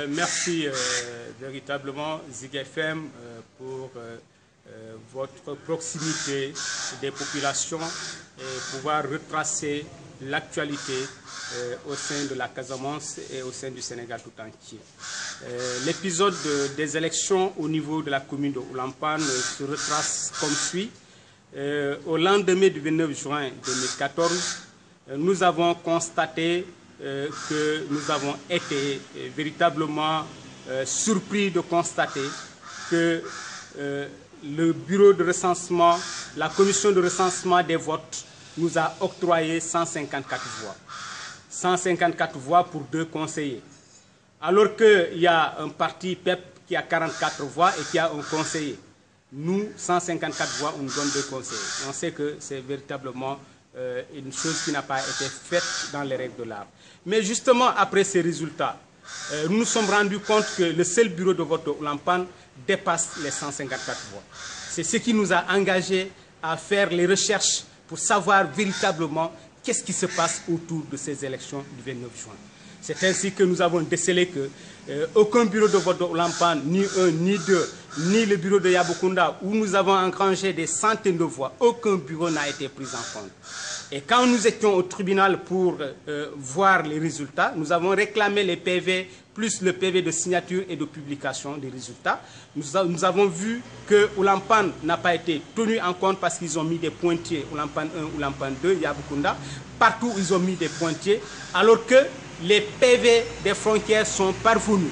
Merci véritablement Zik FM pour votre proximité des populations et pouvoir retracer l'actualité au sein de la Casamance et au sein du Sénégal tout entier. L'épisode des élections au niveau de la commune de Oulampan se retrace comme suit. Au lendemain du 29 juin 2014, nous avons constaté que nous avons été véritablement surpris de constater que le bureau de recensement, la commission de recensement des votes nous a octroyé 154 voix. 154 voix pour 2 conseillers. Alors qu'il y a un parti PEP qui a 44 voix et qui a un conseiller. Nous, 154 voix, on nous donne 2 conseillers. On sait que c'est véritablement une chose qui n'a pas été faite dans les règles de l'art. Mais justement, après ces résultats, nous nous sommes rendus compte que le seul bureau de vote de Oulampan dépasse les 154 voix. C'est ce qui nous a engagés à faire les recherches pour savoir véritablement qu'est-ce qui se passe autour de ces élections du 29 juin. C'est ainsi que nous avons décelé que aucun bureau de vote de Oulampan, ni un, ni deux, ni le bureau de Yaboukounda, où nous avons engrangé des centaines de voix, aucun bureau n'a été pris en compte. Et quand nous étions au tribunal pour voir les résultats, nous avons réclamé les PV plus le PV de signature et de publication des résultats. Nous avons vu que Oulampan n'a pas été tenu en compte parce qu'ils ont mis des pointiers, Oulampan 1, Oulampan 2, Yaboukounda. Partout, ils ont mis des pointiers, alors que les PV des frontières sont parvenus.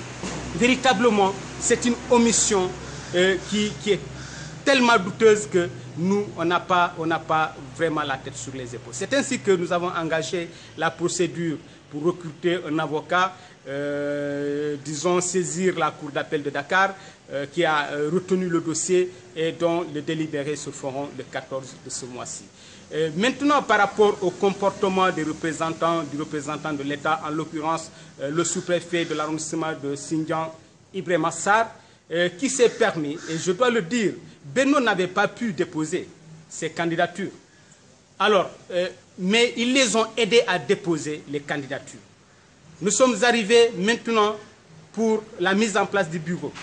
Véritablement, c'est une omission qui est tellement douteuse que nous, on n'a pas vraiment la tête sur les épaules. C'est ainsi que nous avons engagé la procédure pour recruter un avocat, disons saisir la Cour d'appel de Dakar, qui a retenu le dossier et dont les délibérés se feront le 14 de ce mois-ci. Maintenant, par rapport au comportement du représentant de l'État, en l'occurrence le sous-préfet de l'arrondissement de Sindian, Ibrahima Sarr, qui s'est permis, et je dois le dire, Benno n'avait pas pu déposer ses candidatures. Alors, mais ils les ont aidés à déposer les candidatures. Nous sommes arrivés maintenant pour la mise en place du bureau.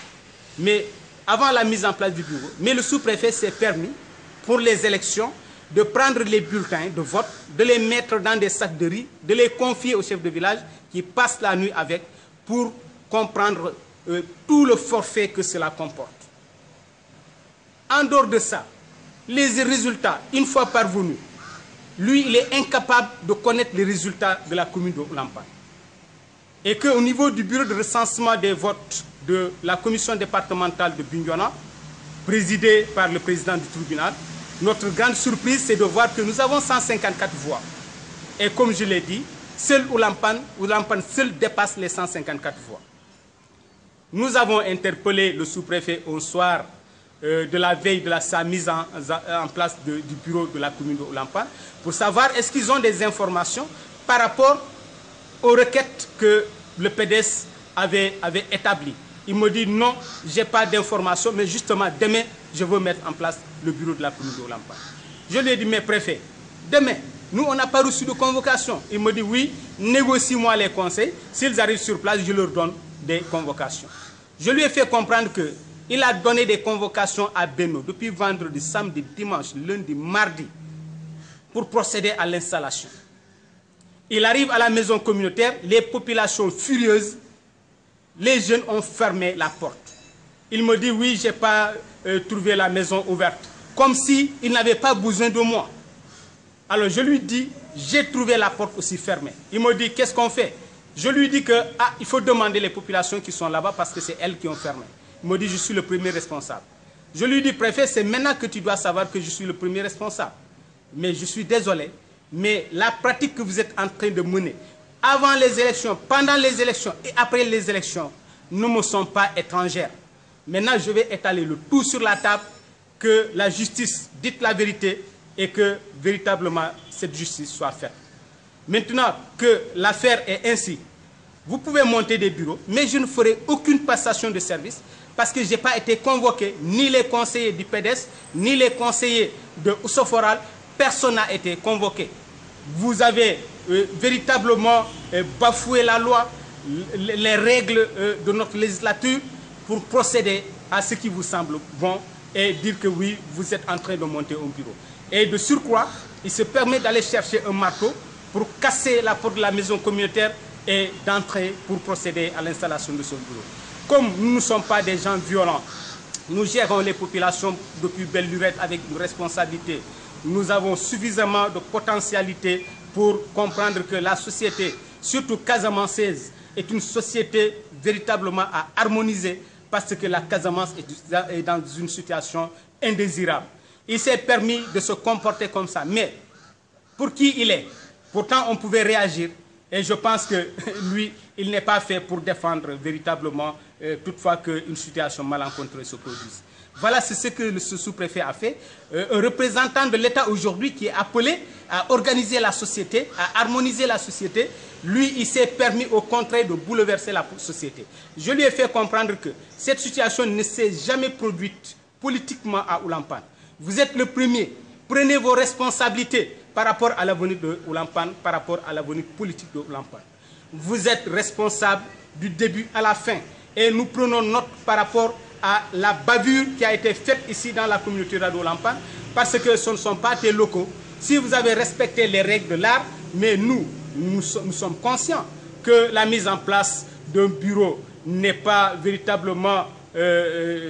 Mais avant la mise en place du bureau, mais le sous-préfet s'est permis, pour les élections, de prendre les bulletins de vote, de les mettre dans des sacs de riz, de les confier au chef de village qui passe la nuit avec pour comprendre tout le forfait que cela comporte. En dehors de ça, les résultats, une fois parvenus, lui, il est incapable de connaître les résultats de la commune de Oulampan. Et qu'au niveau du bureau de recensement des votes de la commission départementale de Bignona, présidée par le président du tribunal, notre grande surprise, c'est de voir que nous avons 154 voix. Et comme je l'ai dit, seul Oulampan seul dépasse les 154 voix. Nous avons interpellé le sous-préfet au soir de la veille de sa mise en place du bureau de la commune de Oulampan pour savoir est-ce qu'ils ont des informations par rapport aux requêtes que le PDS avait établies. Il me dit non, je n'ai pas d'informations, mais justement demain, je veux mettre en place le bureau de la commune de Oulampan. Je lui ai dit, mais préfet, demain, nous, on n'a pas reçu de convocation. Il me dit, oui, négocie-moi les conseils. S'ils arrivent sur place, je leur donne des convocations. Je lui ai fait comprendre qu'il a donné des convocations à Benno depuis vendredi, samedi, dimanche, lundi, mardi, pour procéder à l'installation. Il arrive à la maison communautaire, les populations furieuses, les jeunes ont fermé la porte. Il me dit, oui, je n'ai pas trouvé la maison ouverte. Comme s'il n'avait pas besoin de moi. Alors je lui dis, j'ai trouvé la porte aussi fermée. Il me dit, qu'est-ce qu'on fait? Je lui dis qu'il faut demander les populations qui sont là-bas parce que c'est elles qui ont fermé. Il me dit, je suis le premier responsable. Je lui dis, préfet, c'est maintenant que tu dois savoir que je suis le premier responsable. Mais je suis désolé, mais la pratique que vous êtes en train de mener, avant les élections, pendant les élections et après les élections, ne me sont pas étrangères. Maintenant, je vais étaler le tout sur la table, que la justice dise la vérité et que véritablement cette justice soit faite. Maintenant que l'affaire est ainsi, vous pouvez monter des bureaux, mais je ne ferai aucune passation de service parce que je n'ai pas été convoqué, ni les conseillers du PDS, ni les conseillers de Oussoforal, personne n'a été convoqué. Vous avez véritablement bafoué la loi les règles de notre législature pour procéder à ce qui vous semble bon et dire que oui, vous êtes en train de monter un bureau. Et de surcroît, il se permet d'aller chercher un marteau pour casser la porte de la maison communautaire et d'entrer pour procéder à l'installation de son bureau. Comme nous ne sommes pas des gens violents, nous gérons les populations depuis belle lurette avec une responsabilité. Nous avons suffisamment de potentialité pour comprendre que la société, surtout casamançaise, est une société véritablement à harmoniser parce que la Casamance est dans une situation indésirable. Il s'est permis de se comporter comme ça. Mais pour qui il est? Pourtant, on pouvait réagir. Et je pense que lui, il n'est pas fait pour défendre véritablement toutefois qu'une situation malencontreuse se produise. Voilà ce que ce sous-préfet a fait. Un représentant de l'État aujourd'hui qui est appelé à organiser la société, à harmoniser la société, lui, il s'est permis au contraire de bouleverser la société. Je lui ai fait comprendre que cette situation ne s'est jamais produite politiquement à Oulampan. Vous êtes le premier. Prenez vos responsabilités par rapport à l'avenir de Oulampan, par rapport à l'avenir politique de Oulampan. Vous êtes responsable du début à la fin. Et nous prenons note par rapport à la bavure qui a été faite ici dans la communauté de Oulampan, parce que ce ne sont pas des locaux. Si vous avez respecté les règles de l'art, mais nous sommes conscients que la mise en place d'un bureau n'est pas véritablement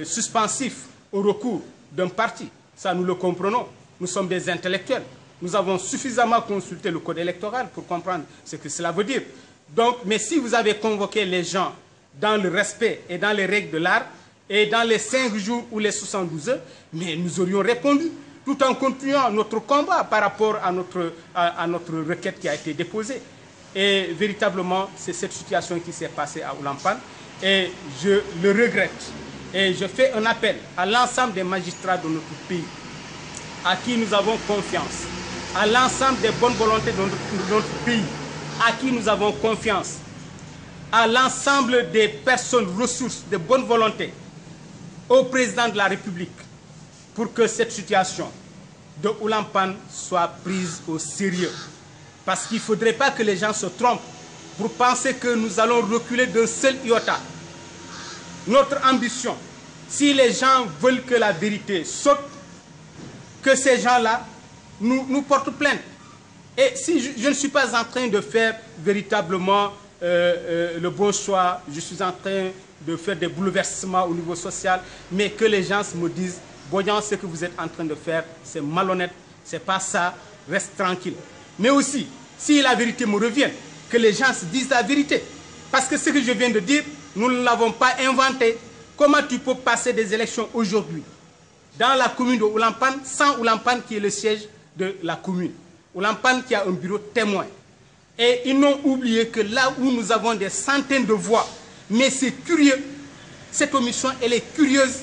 suspensif au recours d'un parti. Ça, nous le comprenons. Nous sommes des intellectuels. Nous avons suffisamment consulté le code électoral pour comprendre ce que cela veut dire. Donc, mais si vous avez convoqué les gens dans le respect et dans les règles de l'art, et dans les 5 jours ou les 72 heures, mais nous aurions répondu, tout en continuant notre combat par rapport à notre requête qui a été déposée. Et véritablement, c'est cette situation qui s'est passée à Oulampan, et je le regrette. Et je fais un appel à l'ensemble des magistrats de notre pays, à qui nous avons confiance, à l'ensemble des bonnes volontés de notre pays, à qui nous avons confiance, à l'ensemble des personnes ressources, de bonne volonté, au président de la République, pour que cette situation de Oulampan soit prise au sérieux. Parce qu'il ne faudrait pas que les gens se trompent pour penser que nous allons reculer d'un seul iota. Notre ambition, si les gens veulent que la vérité saute, que ces gens-là nous portent plainte. Et si je ne suis pas en train de faire véritablement le bon choix, je suis en train de faire des bouleversements au niveau social, mais que les gens me disent, voyons ce que vous êtes en train de faire, c'est malhonnête, c'est pas ça, reste tranquille. Mais aussi, si la vérité me revient, que les gens se disent la vérité. Parce que ce que je viens de dire, nous ne l'avons pas inventé. Comment tu peux passer des élections aujourd'hui dans la commune de Oulampan, sans Oulampan qui est le siège de la commune. Oulampan qui a un bureau témoin. Et ils n'ont oublié que là où nous avons des centaines de voix, mais c'est curieux, cette omission, elle est curieuse.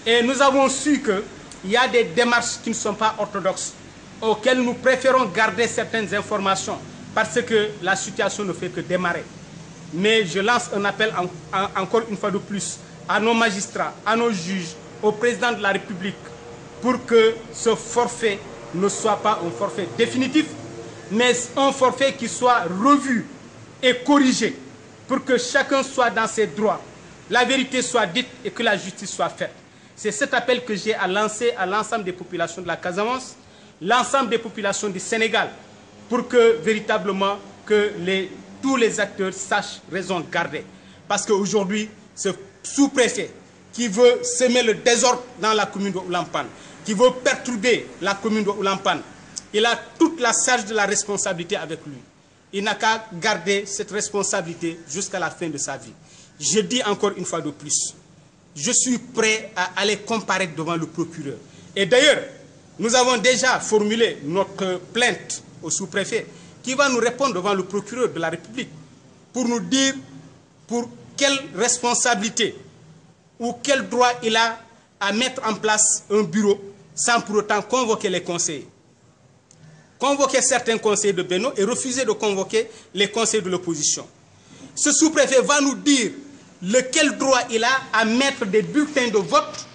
Et nous avons su qu'il y a des démarches qui ne sont pas orthodoxes, auxquelles nous préférons garder certaines informations, parce que la situation ne fait que démarrer. Mais je lance un appel encore une fois de plus à nos magistrats, à nos juges, au président de la République, pour que ce forfait ne soit pas un forfait définitif, mais un forfait qui soit revu et corrigé, pour que chacun soit dans ses droits, la vérité soit dite et que la justice soit faite. C'est cet appel que j'ai à lancer à l'ensemble des populations de la Casamance, l'ensemble des populations du Sénégal, pour que véritablement tous les acteurs sachent raison garder. Parce qu'aujourd'hui, ce sous-préfet qui veut semer le désordre dans la commune de Oulampan, qui veut perturber la commune de Oulampan, il a toute la charge de la responsabilité avec lui. Il n'a qu'à garder cette responsabilité jusqu'à la fin de sa vie. Je dis encore une fois de plus, je suis prêt à aller comparaître devant le procureur. Et d'ailleurs, nous avons déjà formulé notre plainte au sous-préfet qui va nous répondre devant le procureur de la République pour nous dire pour quelle responsabilité ou quel droit il a à mettre en place un bureau sans pour autant convoquer les conseillers. Convoquer certains conseillers de Beno et refuser de convoquer les conseillers de l'opposition. Ce sous-préfet va nous dire lequel droit il a à mettre des bulletins de vote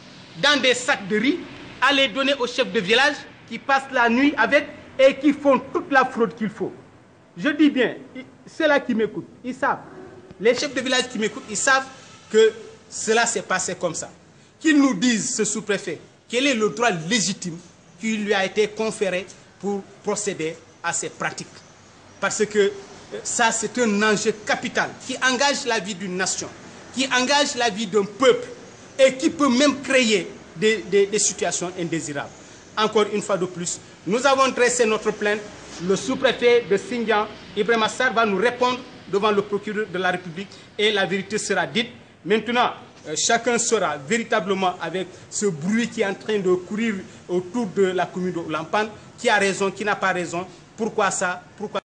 dans des sacs de riz, à les donner aux chefs de village qui passent la nuit avec et qui font toute la fraude qu'il faut. Je dis bien, ceux-là qui m'écoutent, ils savent. Les chefs de village qui m'écoutent, ils savent que cela s'est passé comme ça. Qu'ils nous disent, ce sous-préfet, quel est le droit légitime qui lui a été conféré pour procéder à ces pratiques. Parce que ça, c'est un enjeu capital qui engage la vie d'une nation, qui engage la vie d'un peuple et qui peut même créer des situations indésirables. Encore une fois de plus, nous avons dressé notre plainte. Le sous-préfet de Sindian, Ibrahima Sarr, va nous répondre devant le procureur de la République et la vérité sera dite. Maintenant, chacun saura véritablement avec ce bruit qui est en train de courir autour de la commune de Oulampan, qui a raison, qui n'a pas raison, pourquoi ça, pourquoi